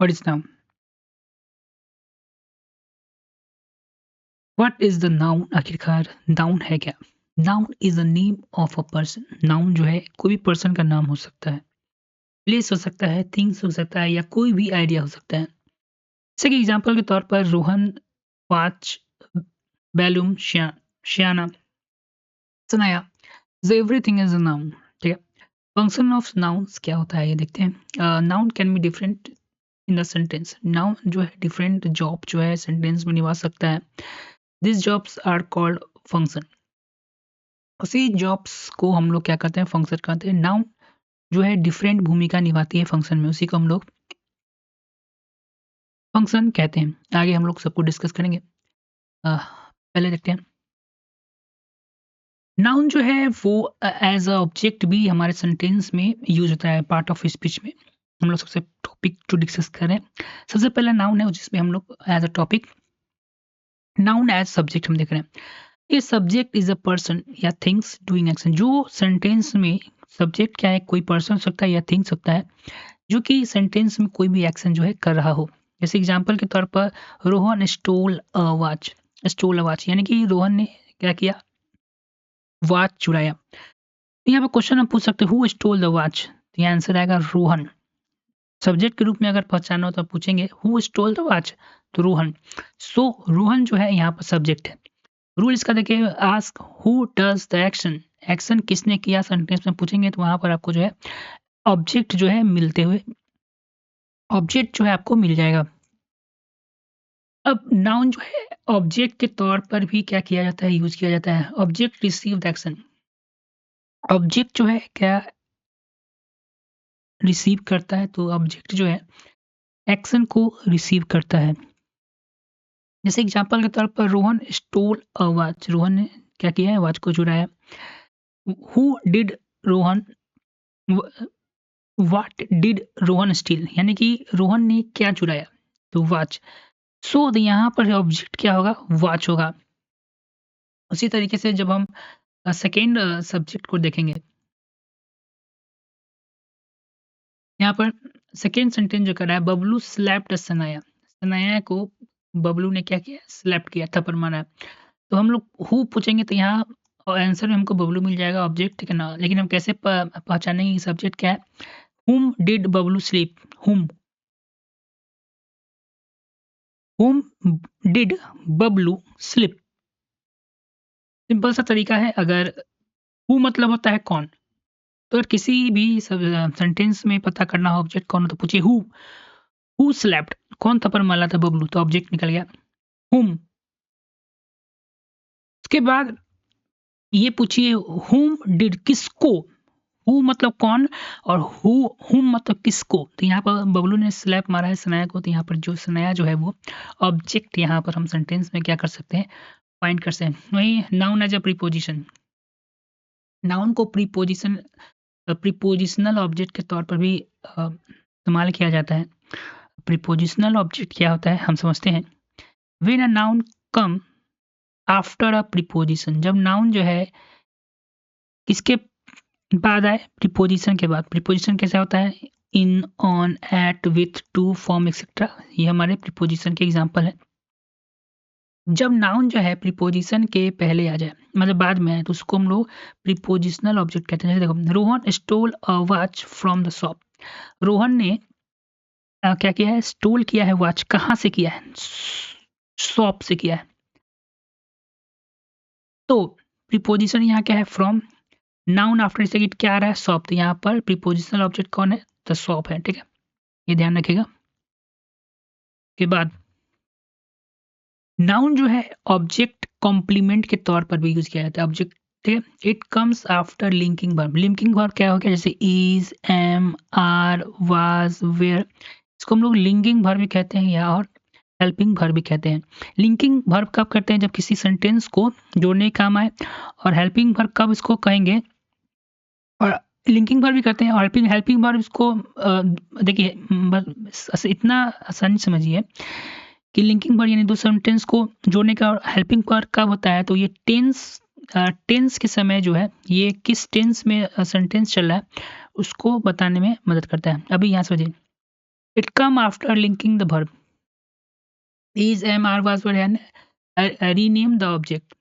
What is noun? What is the noun? आखिरकार noun है क्या? Noun is the name of a person. Noun जो है कोई भी पर्सन का नाम हो सकता है, प्लेस हो सकता है, थिंग्स हो सकता है, या कोई भी आइडिया हो सकता है। जैसे कि एग्जाम्पल के तौर पर Rohan, watch, balloon, Shyana, Sanaya, everything is a noun. ठीक है। फंक्शन ऑफ नाउन्स क्या होता है ये देखते हैं। Noun can be different in the sentence. Noun जो है डिफरेंट जॉब जो है सेंटेंस में निभा सकता है। This jobs are called function. उसी जॉब्स को हम लोग क्या करते हैं? फंक्शन कहते हैं। नाउन जो है डिफरेंट भूमिका निभाती है फंक्शन में, उसी को हम लोग फंक्शन कहते हैं। आगे हम लोग सबको डिस्कस करेंगे। पहले देखते हैं नाउन जो है वो एज अ ऑब्जेक्ट भी हमारे सेंटेंस में यूज होता है, पार्ट ऑफ स्पीच में। हम लोग सबसे टॉपिक जो डिस्कस करें, सबसे पहला नाउन है जिसमें हम लोग as a topic noun as subject हम देख रहे हैं। ये सब्जेक्ट इज अ पर्सन या थिंग्स डूइंग एक्शन। जो सेंटेंस में सब्जेक्ट क्या है? कोई पर्सन हो सकता है या थिंग्स सकता है जो कि सेंटेंस में कोई भी एक्शन जो है कर रहा हो। जैसे एग्जांपल के तौर पर Rohan stole a watch. Stole a watch यानी कि रोहन ने क्या किया? वॉच चुराया। तो यहाँ पे क्वेश्चन हम पूछ सकते हैं हु स्टोल द वॉच? तो यहाँ आंसर आएगा रोहन। सब्जेक्ट के रूप में अगर पहचाना हो तो पूछेंगे हु स्टोल द वॉच? तो रोहन। सो रोहन जो है यहाँ पर सब्जेक्ट है। रूल इसका देखिए, ask who does the action. Action किसने किया सेंटेंस में पूछेंगे तो वहां पर आपको जो है ऑब्जेक्ट जो है मिलते हुए ऑब्जेक्ट जो है आपको मिल जाएगा। अब नाउन जो है ऑब्जेक्ट के तौर पर भी क्या किया जाता है? यूज किया जाता है। Object receive the action. Object जो है क्या रिसीव करता है? तो ऑब्जेक्ट जो है एक्शन को रिसीव करता है। जैसे एग्जांपल के तौर पर Rohan stole a watch. Rohan ने क्या किया है? वॉच को चुराया। Who did Rohan what did Rohan steal? यानी कि रोहन ने क्या चुराया? तो वॉच। सो यहाँ पर ऑब्जेक्ट क्या होगा? वॉच होगा। उसी तरीके से जब हम सेकेंड सब्जेक्ट को देखेंगे, यहाँ पर सेकेंड सेंटेंस जो कर रहा है, बबलू स्लैप्ड सनाया। सनाया को बबलू ने क्या किया? स्लैप्ड किया, थप्पड़ मारा। तो हम लोग हु पूछेंगे तो यहाँ आंसर में हमको बबलू मिल जाएगा, ऑब्जेक्ट, ठीक है ना। लेकिन हम कैसे पहचानेंगे कि सब्जेक्ट क्या है? हुम डिड बबलू स्लीप? हुम डिड बबलू स्लिप। सिंपल सा तरीका है। अगर हु मतलब होता है कौन, तो अगर किसी भी सेंटेंस में पता करना हो ऑब्जेक्ट कौन हो तो पूछिए हु स्लैप्ड? कौन थप्पड़ मारा था? बबलू। तो ऑब्जेक्ट निकल गया हुम। उसके बाद ये पूछिए हुम डिड? किसको? हु मतलब कौन, और हुम मतलब किसको। तो यहाँ पर बबलू ने स्लैप मारा है सनाया को, तो यहाँ पर जो सनाया जो है वो ऑब्जेक्ट यहाँ पर हम सेंटेंस में क्या कर सकते हैं? फाइंड कर सकते हैं। वही noun as a preposition. Noun को प्रीपोजिशनल ऑब्जेक्ट के तौर पर भी इस्तेमाल किया जाता है। प्रीपोजिशनल ऑब्जेक्ट क्या होता है हम समझते हैं। When a noun come after a preposition. जब नाउन जो है किसके बाद आए? प्रीपोजिशन के बाद। प्रीपोजिशन कैसा होता है? In, on, at, with, to, from, etcetera. ये हमारे प्रीपोजिशन के एग्जांपल है। जब नाउन जो है प्रीपोजिशन के पहले आ जाए, मतलब बाद में आए, तो उसको हम लोग प्रीपोजिशनल ऑब्जेक्ट कहते हैं। जैसे देखो, Rohan stole a watch from the shop. Rohan ने क्या किया है? स्टोल किया है वॉच। कहाँ से किया है? शॉप से किया है। तो प्रीपोजिशन यहाँ क्या है? फ्रॉम। नाउन आफ्टर से क्या आ रहा है? शॉप। तो यहाँ पर प्रीपोजिशनल ऑब्जेक्ट कौन है? द शॉप है। ठीक है, ये ध्यान रखिएगा। के बाद नाउन जो है ऑब्जेक्ट कॉम्प्लीमेंट के तौर पर भी यूज किया जाता है। ऑब्जेक्ट, ठीक है। It comes after linking verb. Linking verb क्या हो गया? जैसे is, am, are, was, were. इसको हम लोग लिंकिंग वर्ब भी कहते हैं या और हेल्पिंग वर्ब भी कहते हैं। लिंकिंग वर्ब कब करते हैं? जब किसी सेंटेंस को जोड़ने के काम आए। और हेल्पिंग वर्ब कब इसको कहेंगे? और लिंकिंग वर्ब भी करते हैं। और हेल्पिंग हेल्पिंग वर्ब इसको देखिए, बस इतना आसानी समझिए कि लिंकिंग वर्ब यानी दो सेंटेंस को जोड़ने का। और हेल्पिंग वर्ब कब होता है? तो ये टेंस के समय जो है, ये किस टेंस में सेंटेंस चल रहा है उसको बताने में मदद करता है। अभी यहाँ समझिए, it come after linking the verb, is am are was rename the object,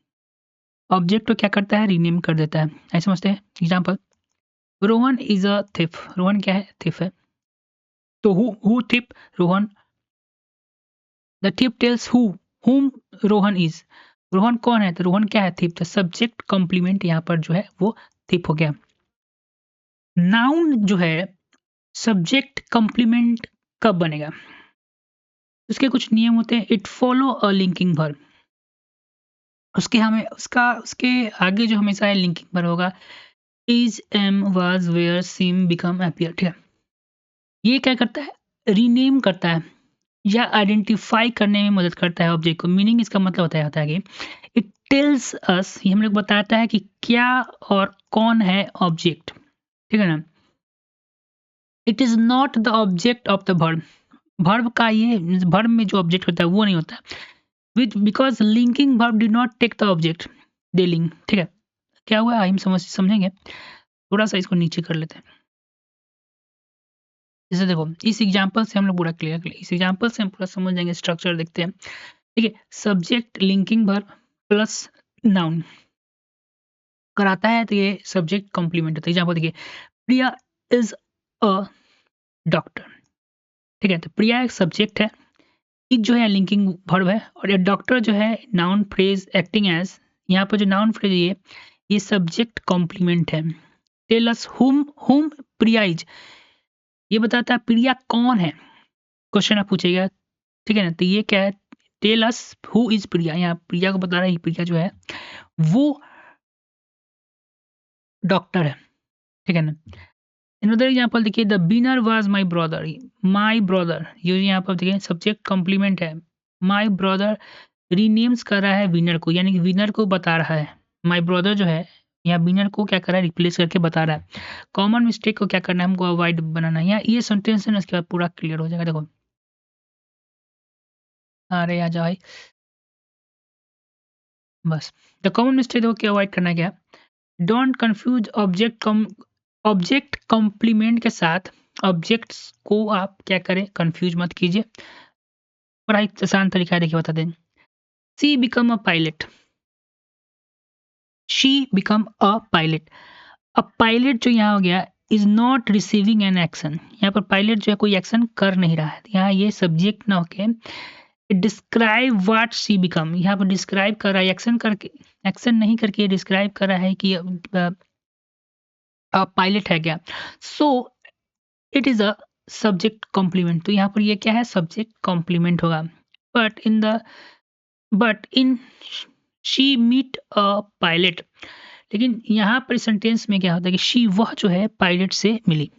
object को क्या करता है, रीनेम कर देता है। ऐसे समझते हैं। Example, Rohan is a thief, Rohan क्या है, थिफ है। तो who thief, Rohan. The thief tells whom Rohan is, Rohan कौन है, तो रोहन क्या है, थिफ। तो सब्जेक्ट कॉम्प्लीमेंट यहाँ पर जो है वो थिफ हो गया। नाउन जो है सब्जेक्ट कॉम्प्लीमेंट कब बनेगा, उसके कुछ नियम होते हैं। It follow a linking verb, उसके आगे जो हमेशा है लिंकिंग वर्ब होगा। Is am was were seem become appear, ठीक है। ये क्या करता है, रीनेम करता है या आइडेंटिफाई करने में मदद करता है ऑब्जेक्ट को। मीनिंग इसका मतलब होता है कि इट टेल्स अस, ये हम लोग बताता है कि क्या और कौन है ऑब्जेक्ट, ठीक है ना। It is not the object of the verb, verb का ये वर्ब में जो ऑब्जेक्ट होता है वो नहीं होता, with because linking verb did not take the object they link, ठीक है। क्या हुआ हम समझेंगे। थोड़ा सा इसको नीचे कर लेते हैं। जैसे देखो इस एग्जांपल से हम लोग पूरा क्लियर कर, इस एग्जांपल से हम पूरा समझ जाएंगे, स्ट्रक्चर देखते हैं। ठीक है, subject linking verb plus noun कराता है तो ये सब्जेक्ट कॉम्प्लीमेंट होता है। एग्जांपल देखिए, प्रिया इज अ डॉक्टर, ठीक है। तो प्रिया एक सब्जेक्ट है, इज जो है लिंकिंग वर्ब है, और ये डॉक्टर जो है नाउन फ्रेज एक्टिंग एज, यहाँ पर जो नाउन फ्रेज है ये सब्जेक्ट कॉम्प्लीमेंट है। टेल अस हुम प्रिया इज, ये बताता है प्रिया कौन है, क्वेश्चन आप पूछेगा, ठीक है ना। तो ये क्या है, टेल अस हु इज प्रिया, यहाँ प्रिया को बता रहा है प्रिया जो है वो डॉक्टर है, ठीक है ना। अनदर एग्जांपल देखिए, the winner was my brother, ये यहाँ पर देखिए सब्जेक्ट कॉम्प्लीमेंट है। माय ब्रदर रीनेम्स कर रहा है विनर को, यानी कि विनर को बता रहा है। माय ब्रदर जो है यहाँ विनर को क्या कर रहा है, रिप्लेस करके बता रहा है। कॉमन मिस्टेक को क्या करना है, हमको अवॉइड बनाना है। यहाँ ये सेंटेंस है ना, इसके बाद पूरा क्लियर हो जाएगा। देखो, अरे आ जाओ भाई, बस द कॉमन मिस्टेक देखो क्या अवॉइड करना है, क्या, डोंट कंफ्यूज ऑब्जेक्ट कॉम्प्लीमेंट के साथ ऑब्जेक्ट्स को आप क्या करें, कंफ्यूज मत कीजिए। बड़ा ही आसान तरीका है, देखिए बता दें। She become a pilot, she become a pilot. अब पायलट जो यहाँ हो गया is not receiving an action, यहाँ पर पायलट जो है कोई एक्शन कर नहीं रहा है। यहाँ ये सब्जेक्ट ना होके डिस्क्राइब व्हाट शी बिकम, यहाँ पर डिस्क्राइब कर रहा है, एक्शन करके, एक्शन नहीं करके डिस्क्राइब कर रहा है कि पायलट है क्या। So it is a subject complement, तो यहाँ पर ये क्या है, सब्जेक्ट कॉम्प्लीमेंट होगा। But in she meet a pilot, लेकिन यहाँ पर सेंटेंस में क्या होता है कि शी वह जो है पायलट से मिली।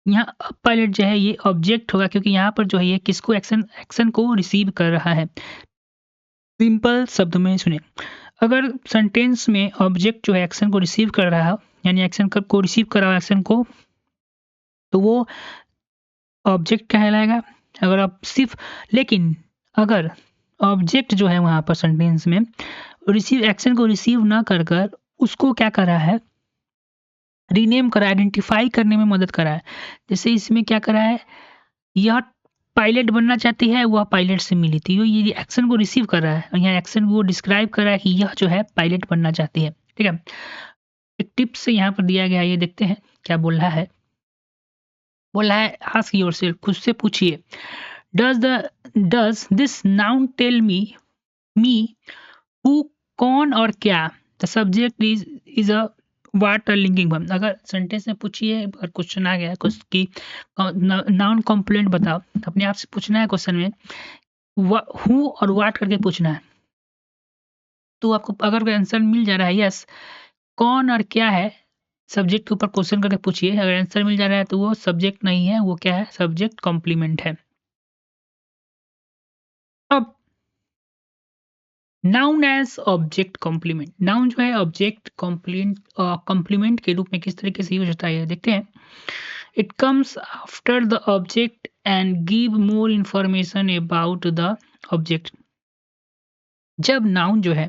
यहाँ पायलट जो है ये ऑब्जेक्ट होगा, क्योंकि यहाँ पर जो है ये किसको, एक्शन को रिसीव कर रहा है। सिंपल शब्द में सुने, अगर सेंटेंस में ऑब्जेक्ट जो है एक्शन को रिसीव कर रहा है, यानी एक्शन को रिसीव कर रहा है एक्शन को, तो वो ऑब्जेक्ट कहलाएगा। अगर आप सिर्फ, लेकिन अगर ऑब्जेक्ट जो है वहाँ पर सेंटेंस में रिसीव एक्शन को रिसीव ना कर कर उसको क्या कर रहा है, रीनेम करा, आइडेंटिफाई करने में मदद करा है। जैसे इसमें क्या करा है, यह पायलट बनना चाहती है, वह पायलट से मिली थी, ये एक्शन को रिसीव कर रहा है, और यहाँ एक्शन को डिस्क्राइब कर रहा है कि यह जो है पायलट बनना चाहती है, ठीक है। एक टिप्स यहाँ पर दिया गया है, ये देखते हैं क्या बोल रहा है। बोल रहा है आस्क योरसेल्फ, खुद से पूछिए, does this noun tell me who कौन और क्या, the subject is a what linking verb. अगर सेंटेंस में पूछिए, अगर क्वेश्चन आ गया कुछ की नाउन कॉम्प्लीमेंट बताओ, तो अपने आप से पूछना है क्वेश्चन में हु और व्हाट करके पूछना है। तो आपको अगर आंसर मिल जा रहा है यस, कौन और क्या है, सब्जेक्ट के ऊपर क्वेश्चन करके पूछिए। अगर आंसर मिल जा रहा है तो वो सब्जेक्ट नहीं है, वो क्या है, सब्जेक्ट कॉम्प्लीमेंट है। अब noun as object complement, noun जो है ऑब्जेक्ट कॉम्प्लीमेंट के रूप में किस तरीके से यूज होता है देखते हैं। It comes after the object and give more information about the object. जब नाउन जो है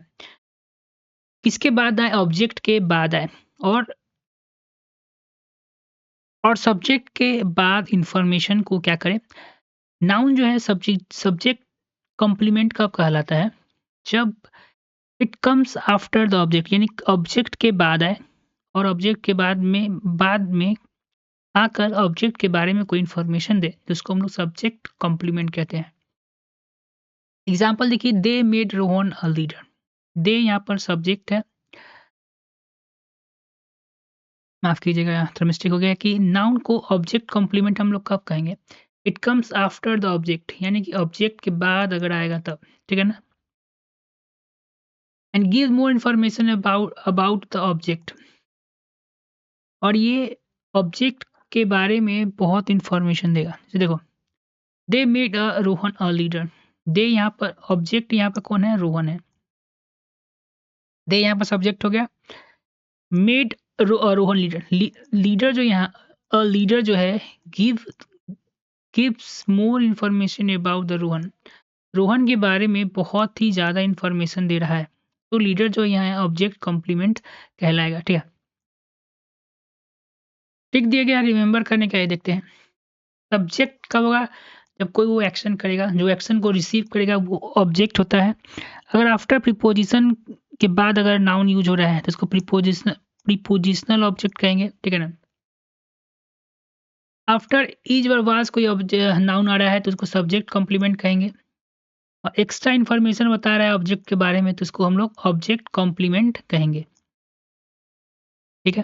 किसके बाद आए, ऑब्जेक्ट के बाद आए, और सब्जेक्ट के बाद इंफॉर्मेशन को क्या करें, नाउन जो है सब्जेक्ट कॉम्प्लीमेंट कब कहलाता है? जब it comes after the object, यानी ऑब्जेक्ट के बाद आए और ऑब्जेक्ट के बाद में आकर ऑब्जेक्ट के बारे में कोई इन्फॉर्मेशन दे, जिसको हम लोग सब्जेक्ट कॉम्प्लीमेंट कहते हैं। एग्जाम्पल देखिए, they made Rohan a leader. They यहाँ पर सब्जेक्ट है, माफ कीजिएगा यहाँ थोड़ा मिस्टेक हो गया कि नाउन को ऑब्जेक्ट कॉम्प्लीमेंट हम लोग कब कहेंगे? It comes after the object, यानी कि ऑब्जेक्ट के बाद अगर आएगा तब, ठीक है ना। And give more information about the object, और ये ऑब्जेक्ट के बारे में बहुत इंफॉर्मेशन देगा। जैसे देखो, they made a Rohan a leader. They यहाँ पर ऑब्जेक्ट, यहाँ पर कौन है? रोहन है। दे यहाँ पर सब्जेक्ट हो गया। मेड रोहन लीडर, लीडर जो यहाँ लीडर जो है give gives more information about the Rohan, Rohan के बारे में बहुत ही ज़्यादा इन्फॉर्मेशन दे रहा है। तो लीडर जो यहाँ है ऑब्जेक्ट कॉम्प्लीमेंट कहलाएगा, ठीक है। टिक दिया गया, रिमेंबर करने का ये देखते हैं। सब्जेक्ट कब होगा? जब कोई वो एक्शन करेगा, जो एक्शन को रिसीव करेगा वो ऑब्जेक्ट होता है। अगर आफ्टर प्रीपोजिशन के बाद अगर नाउन यूज हो रहा है तो इसको प्रीपोजिशनल ऑब्जेक्ट कहेंगे, ठीक है ना। आफ्टर इज और वाज कोई नाउन आ रहा है तो उसको सब्जेक्ट कॉम्प्लीमेंट कहेंगे। और एक्स्ट्रा इन्फॉर्मेशन बता रहा है ऑब्जेक्ट के बारे में तो इसको हम लोग ऑब्जेक्ट कॉम्प्लीमेंट कहेंगे, ठीक है।